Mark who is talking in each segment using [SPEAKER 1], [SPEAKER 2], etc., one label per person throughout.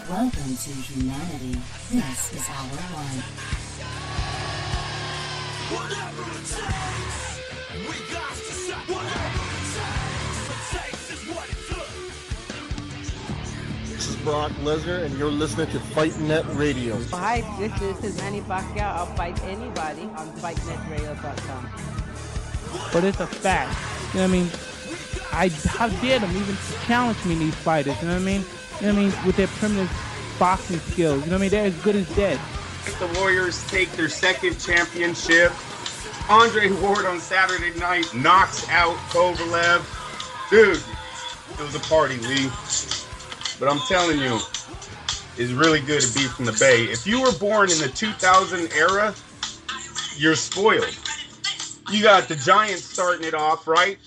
[SPEAKER 1] Welcome to humanity. This is our one.
[SPEAKER 2] Whatever it takes, we got to say whatever it takes is what it took.
[SPEAKER 3] This is Brock Lesnar, and you're listening to FightNet Radio.
[SPEAKER 4] Hi, this is Manny Pacquiao. I'll fight anybody on FightNetRadio.com.
[SPEAKER 5] But it's a fact. You know what I mean? How dare them even challenge me, these fighters? You know what I mean? You know what I mean? With their primitive boxing skills. You know what I mean? They're as good as dead.
[SPEAKER 6] The Warriors take their second championship. Andre Ward on Saturday night knocks out Kovalev. Dude, it was a party, Lee. But I'm telling you, it's really good to be from the Bay. If you were born in the 2000 era, you're spoiled. You got the Giants starting it off, right?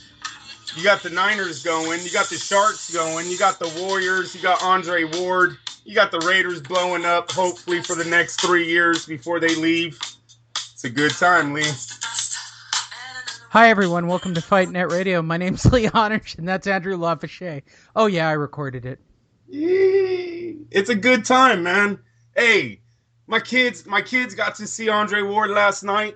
[SPEAKER 6] You got the Niners going. You got the Sharks going. You got the Warriors. You got Andre Ward. You got the Raiders blowing up, hopefully, for the next 3 years before they leave. It's a good time, Lee.
[SPEAKER 4] Hi, everyone. Welcome to Fight Net Radio. My name's Lee Honors, and that's Andrew LaFache. Oh, yeah, I recorded it.
[SPEAKER 6] It's a good time, man. Hey, my kids got to see Andre Ward last night.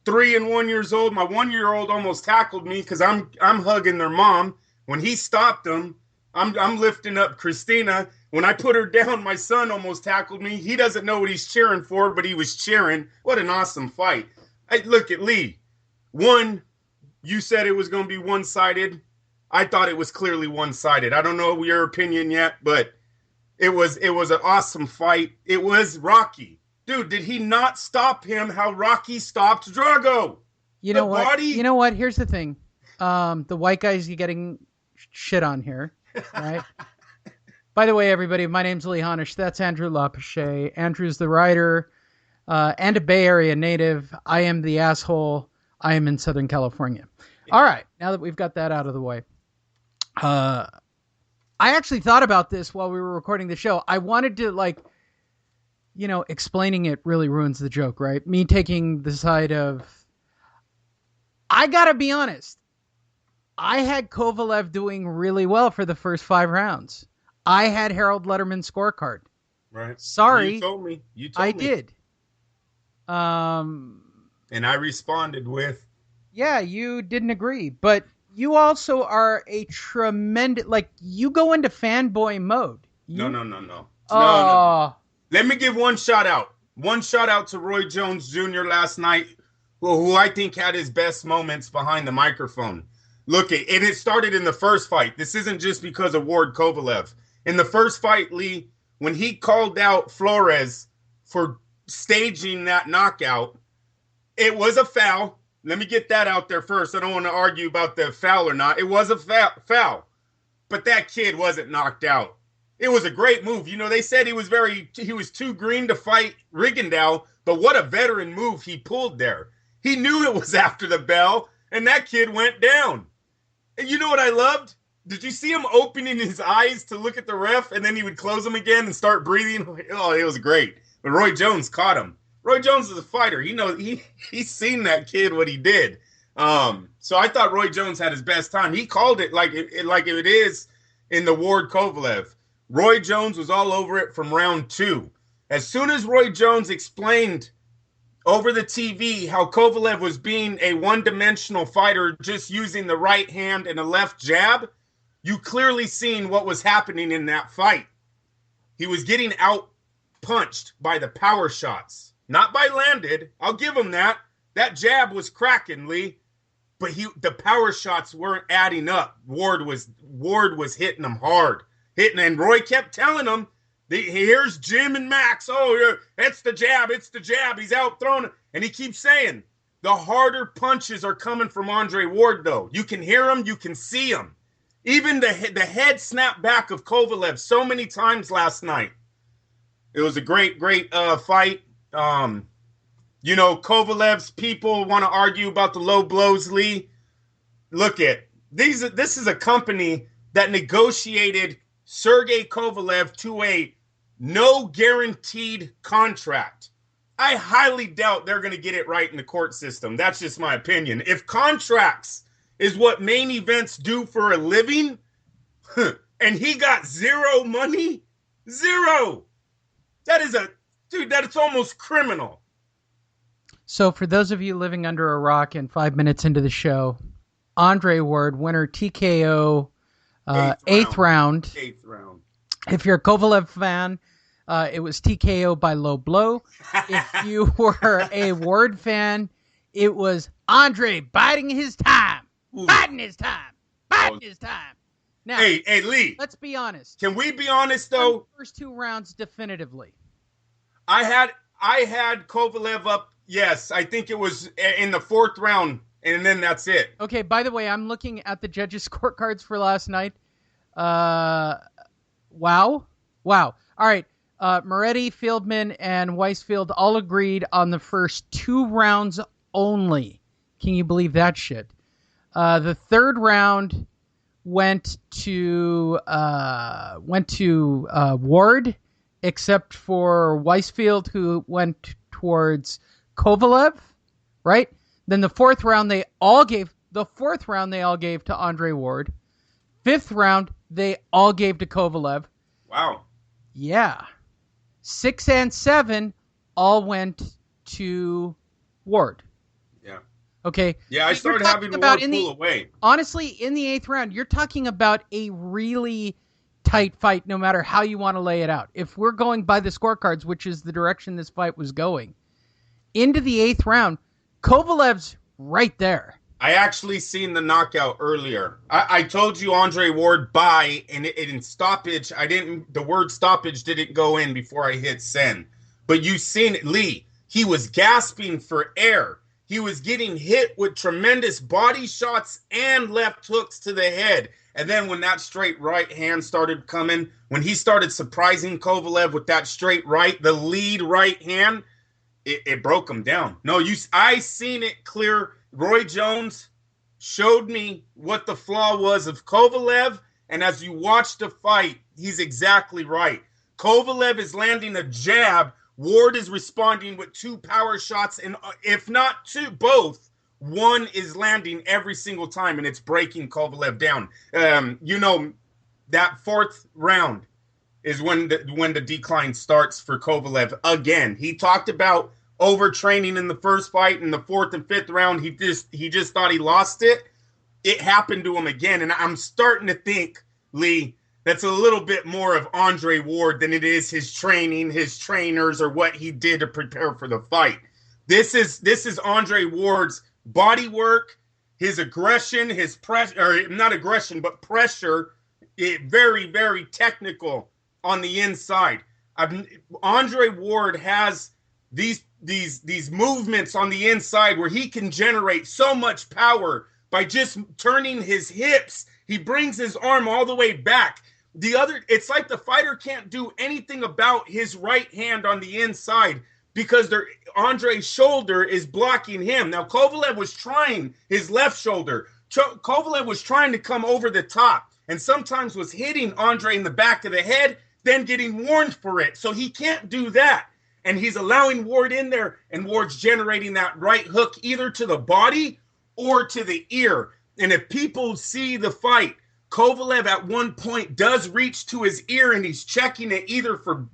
[SPEAKER 6] 3 and 1 years old. My 1-year-old almost tackled me because I'm hugging their mom. When he stopped him, I'm lifting up Christina. When I put her down, my son almost tackled me. He doesn't know what he's cheering for, but he was cheering. What an awesome fight. Hey, look at Lee. One, you said it was going to be one-sided. I thought it was clearly one-sided. I don't know your opinion yet, but it was an awesome fight. It was Rocky. Dude, did he not stop him how Rocky stopped Drago?
[SPEAKER 4] You know what? Here's the thing. The white guys are getting shit on here, right? By the way, everybody, my name's Lee Honish. That's Andrew LaPache. Andrew's the writer and a Bay Area native. I am the asshole. I am in Southern California. All right, now that we've got that out of the way. I actually thought about this while we were recording the show. I wanted to, explaining it really ruins the joke, right? Me taking the side of... I gotta be honest. I had Kovalev doing really well for the first 5 rounds. I had Harold Letterman's scorecard.
[SPEAKER 6] Right.
[SPEAKER 4] Sorry.
[SPEAKER 6] You told me.
[SPEAKER 4] I did.
[SPEAKER 6] And I responded with...
[SPEAKER 4] Yeah, you didn't agree. But you also are a tremendous... you go into fanboy mode.
[SPEAKER 6] No.
[SPEAKER 4] Oh.
[SPEAKER 6] No. Let me give one shout out. One shout out to Roy Jones Jr. last night, who I think had his best moments behind the microphone. And it started in the first fight. This isn't just because of Ward Kovalev. In the first fight, Lee, when he called out Flores for staging that knockout, it was a foul. Let me get that out there first. I don't want to argue about the foul or not. It was a foul. But that kid wasn't knocked out. It was a great move. You know, they said he was too green to fight Rigondeaux, but what a veteran move he pulled there. He knew it was after the bell, and that kid went down. And you know what I loved? Did you see him opening his eyes to look at the ref, and then he would close them again and start breathing? Oh, it was great. But Roy Jones caught him. Roy Jones is a fighter. He's seen that kid, what he did. So I thought Roy Jones had his best time. He called it like it is in the Ward Kovalev. Roy Jones was all over it from round 2. As soon as Roy Jones explained over the TV how Kovalev was being a one-dimensional fighter, just using the right hand and a left jab, you clearly seen what was happening in that fight. He was getting out-punched by the power shots. Not by landed. I'll give him that. That jab was cracking, Lee. But the power shots weren't adding up. Ward was hitting them hard. And Roy kept telling him, here's Jim and Max. Oh, it's the jab. He's out throwing it. And he keeps saying, the harder punches are coming from Andre Ward, though. You can hear him. You can see him. Even the head snap back of Kovalev so many times last night. It was a great fight. Kovalev's people want to argue about the low blows, Lee. Look at this is a company that negotiated Sergey Kovalev to a no guaranteed contract. I highly doubt they're going to get it right in the court system. That's just my opinion. If contracts is what main events do for a living, and he got zero money, 0. That is that's almost criminal.
[SPEAKER 4] So for those of you living under a rock and 5 minutes into the show, Andre Ward, winner TKO, eighth round. If you're a Kovalev fan, it was TKO by low blow. If you were a Ward fan, it was Andre biding his time. Biding his time. Now,
[SPEAKER 6] hey, Lee.
[SPEAKER 4] Let's be honest.
[SPEAKER 6] Can we be honest, though?
[SPEAKER 4] The first 2 rounds definitively.
[SPEAKER 6] I had Kovalev up. Yes, I think it was in the 4th round, and then that's it.
[SPEAKER 4] Okay, by the way, I'm looking at the judges' scorecards for last night. Wow. All right. Moretti, Fieldman, and Weisfield all agreed on the first 2 rounds only. Can you believe that shit? The 3rd round went to Ward, except for Weisfield, who went towards Kovalev, right? Then the 4th round they all gave to Andre Ward. 5th round they all gave to Kovalev.
[SPEAKER 6] Wow.
[SPEAKER 4] Yeah. 6 and 7 all went to Ward.
[SPEAKER 6] Yeah.
[SPEAKER 4] Okay.
[SPEAKER 6] Yeah, I started having Ward pull away.
[SPEAKER 4] Honestly, in the 8th round, you're talking about a really tight fight no matter how you want to lay it out. If we're going by the scorecards, which is the direction this fight was going, into the 8th round, Kovalev's right there.
[SPEAKER 6] I actually seen the knockout earlier. I told you Andre Ward by, and in stoppage, the word stoppage didn't go in before I hit send. But you seen it, Lee. He was gasping for air. He was getting hit with tremendous body shots and left hooks to the head. And then when that straight right hand started coming, when he started surprising Kovalev with that straight right, the lead right hand, it broke him down. No, I seen it clear. Roy Jones showed me what the flaw was of Kovalev, and as you watch the fight, he's exactly right. Kovalev is landing a jab. Ward is responding with 2 power shots, and if not 2, both, 1 is landing every single time, and it's breaking Kovalev down. That 4th round is when the decline starts for Kovalev again. He talked about overtraining in the first fight. In the 4th and 5th round, he just thought he lost it. It happened to him again, and I'm starting to think, Lee, that's a little bit more of Andre Ward than it is his training, his trainers, or what he did to prepare for the fight. This is Andre Ward's body work, his aggression, his pressure, or not aggression, but pressure. Very, very technical on the inside. Andre Ward has these movements on the inside where he can generate so much power by just turning his hips. He brings his arm all the way back. It's like the fighter can't do anything about his right hand on the inside because Andre's shoulder is blocking him. Now, Kovalev was trying his left shoulder. Kovalev was trying to come over the top and sometimes was hitting Andre in the back of the head, then getting warned for it. So he can't do that. And he's allowing Ward in there, and Ward's generating that right hook either to the body or to the ear. And if people see the fight, Kovalev at one point does reach to his ear, and he's checking it either for,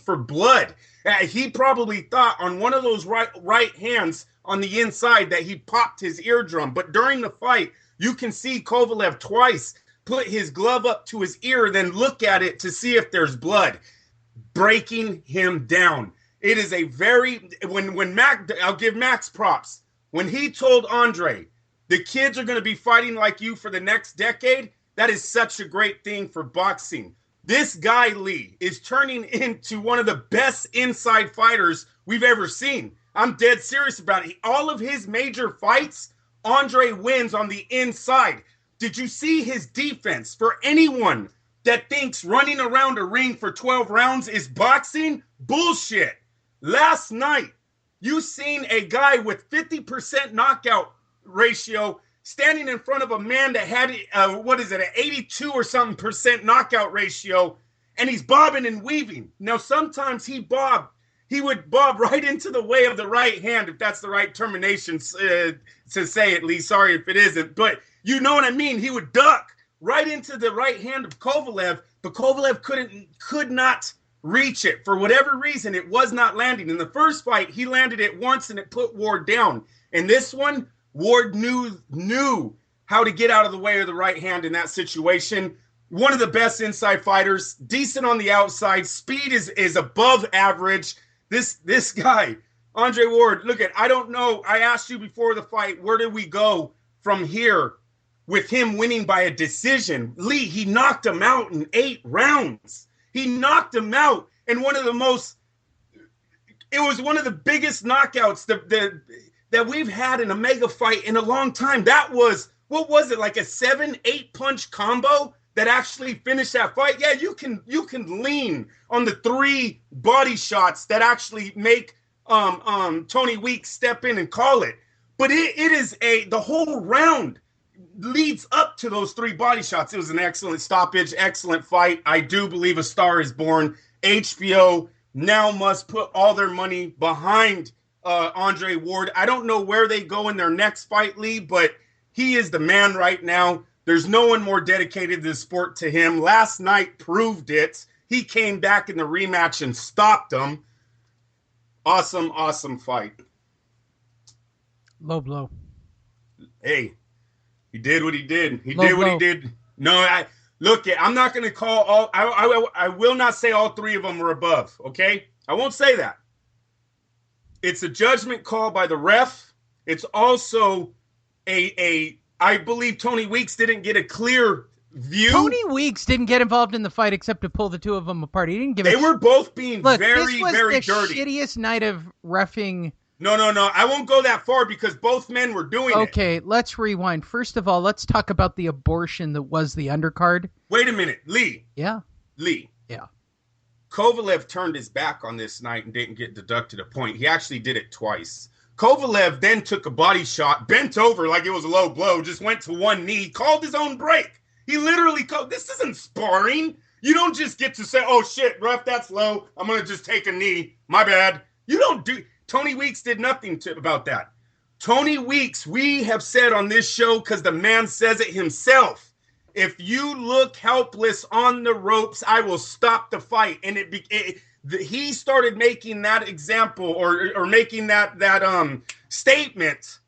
[SPEAKER 6] for blood. He probably thought on one of those right hands on the inside that he popped his eardrum. But during the fight, you can see Kovalev twice put his glove up to his ear, then look at it to see if there's blood. Breaking him down. It is a when Mac, I'll give Max props. When he told Andre, the kids are going to be fighting like you for the next decade, that is such a great thing for boxing. This guy, Lee, is turning into one of the best inside fighters we've ever seen. I'm dead serious about it. All of his major fights, Andre wins on the inside. Did you see his defense? For anyone that thinks running around a ring for 12 rounds is boxing, bullshit. Last night, you seen a guy with 50% knockout ratio standing in front of a man that had, an 82 or something percent knockout ratio, and he's bobbing and weaving. Now, sometimes he would bob right into the way of the right hand, if that's the right termination to say it, Lee. Sorry if it isn't, but you know what I mean. He would duck right into the right hand of Kovalev, but Kovalev could not reach it. For whatever reason, it was not landing. In the first fight, he landed it once and it put Ward down. In this one, Ward knew how to get out of the way of the right hand in that situation. One of the best inside fighters, decent on the outside. Speed is above average. This guy, Andre Ward, look at, I don't know. I asked you before the fight, where did we go from here with him winning by a decision? Lee, he knocked him out in 8 rounds. He knocked him out in it was one of the biggest knockouts that we've had in a mega fight in a long time. That was, what was it, like a 7-8 punch combo that actually finished that fight? Yeah, you can lean on the 3 body shots that actually make Tony Weeks step in and call it. But it is the whole round leads up to those 3 body shots. It was an excellent stoppage, excellent fight. I do believe a star is born. HBO now must put all their money behind Andre Ward. I don't know where they go in their next fight, Lee, but he is the man right now. There's no one more dedicated to the sport to him. Last night proved it. He came back in the rematch and stopped him. Awesome, awesome fight.
[SPEAKER 4] Low blow.
[SPEAKER 6] Hey, he did what he did. He
[SPEAKER 4] Low
[SPEAKER 6] did what
[SPEAKER 4] blow.
[SPEAKER 6] he did. No, I'm not going to call all. I will not say all 3 of them were above. Okay, I won't say that. It's a judgment call by the ref. It's also I believe Tony Weeks didn't get a clear view.
[SPEAKER 4] Tony Weeks didn't get involved in the fight except to pull the 2 of them apart. He didn't give
[SPEAKER 6] They were both being
[SPEAKER 4] Look,
[SPEAKER 6] very,
[SPEAKER 4] this was
[SPEAKER 6] very
[SPEAKER 4] the
[SPEAKER 6] dirty.
[SPEAKER 4] shittiest night of reffing.
[SPEAKER 6] No. I won't go that far because both men were doing it.
[SPEAKER 4] Okay, let's rewind. First of all, let's talk about the abortion that was the undercard.
[SPEAKER 6] Wait a minute, Lee.
[SPEAKER 4] Yeah.
[SPEAKER 6] Yeah. Kovalev turned his back on this night and didn't get deducted a point. He actually did it twice. Kovalev then took a body shot, bent over like it was a low blow, just went to one knee, called his own break. He literally called. This isn't sparring. You don't just get to say, oh, shit, ref, that's low. I'm going to just take a knee. My bad. You don't do. Tony Weeks did nothing about that. Tony Weeks, we have said on this show, because the man says it himself, if you look helpless on the ropes, I will stop the fight. And he started making that example or making that statement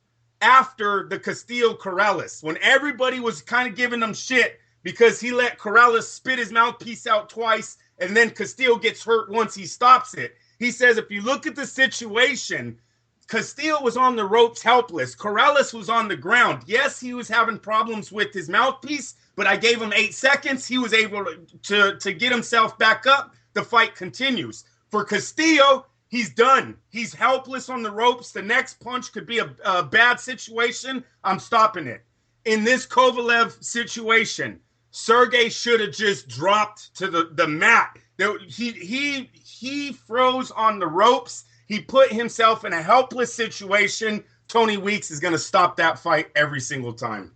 [SPEAKER 6] after the Castillo-Corrales, when everybody was kind of giving him shit because he let Corrales spit his mouthpiece out twice, and then Castillo gets hurt once he stops it. He says, if you look at the situation, Castillo was on the ropes helpless. Corrales was on the ground. Yes, he was having problems with his mouthpiece, but I gave him 8 seconds. He was able to get himself back up. The fight continues. For Castillo, he's done. He's helpless on the ropes. The next punch could be a bad situation. I'm stopping it. In this Kovalev situation, Sergey should have just dropped to the mat. He froze on the ropes. He put himself in a helpless situation. Tony Weeks is going to stop that fight every single time.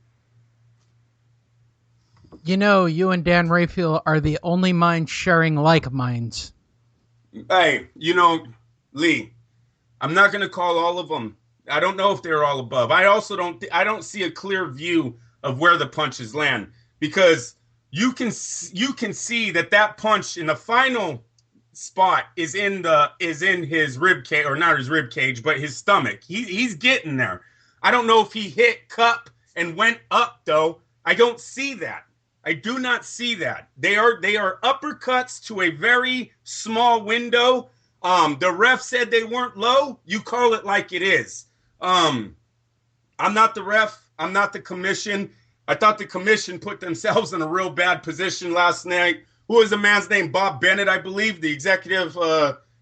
[SPEAKER 4] You know, you and Dan Rayfield are the only minds sharing like minds.
[SPEAKER 6] Hey, Lee, I'm not going to call all of them. I don't know if they're all above. I also don't see a clear view of where the punches land, because you can see that punch in the final spot is in his rib cage, or not his rib cage, but his stomach. He's getting there. I don't know if he hit cup and went up though. I don't see that. I do not see that. They are uppercuts to a very small window. The ref said they weren't low. You call it like it is. I'm not the ref. I'm not the commission. I thought the commission put themselves in a real bad position last night. Who was the man's name? Bob Bennett, I believe, the executive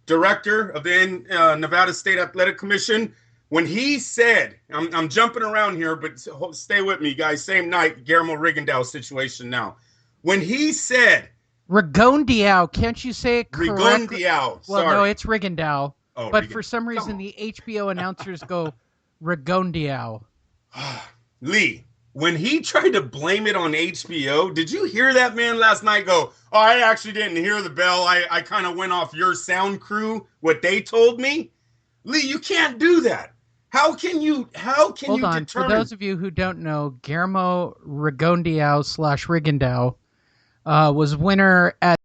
[SPEAKER 6] director of the Nevada State Athletic Commission. When he said, I'm jumping around here, but stay with me, guys. Same night, Guillermo Rigondeaux situation now. When he said...
[SPEAKER 4] Rigondeaux, can't you say it correctly?
[SPEAKER 6] Rigondeaux,
[SPEAKER 4] Well,
[SPEAKER 6] sorry.
[SPEAKER 4] no, it's Rigondeaux.
[SPEAKER 6] Oh,
[SPEAKER 4] but
[SPEAKER 6] Rigondeaux.
[SPEAKER 4] for some reason, the HBO announcers go Rigondeaux.
[SPEAKER 6] Lee, when he tried to blame it on HBO, did you hear that man last night go, oh, I actually didn't hear the bell. I kind of went off your sound crew, what they told me? Lee, you can't do that. How can you
[SPEAKER 4] Hold on.
[SPEAKER 6] determine?
[SPEAKER 4] For those of you who don't know, Guillermo Rigondeaux / Rigondeaux was winner at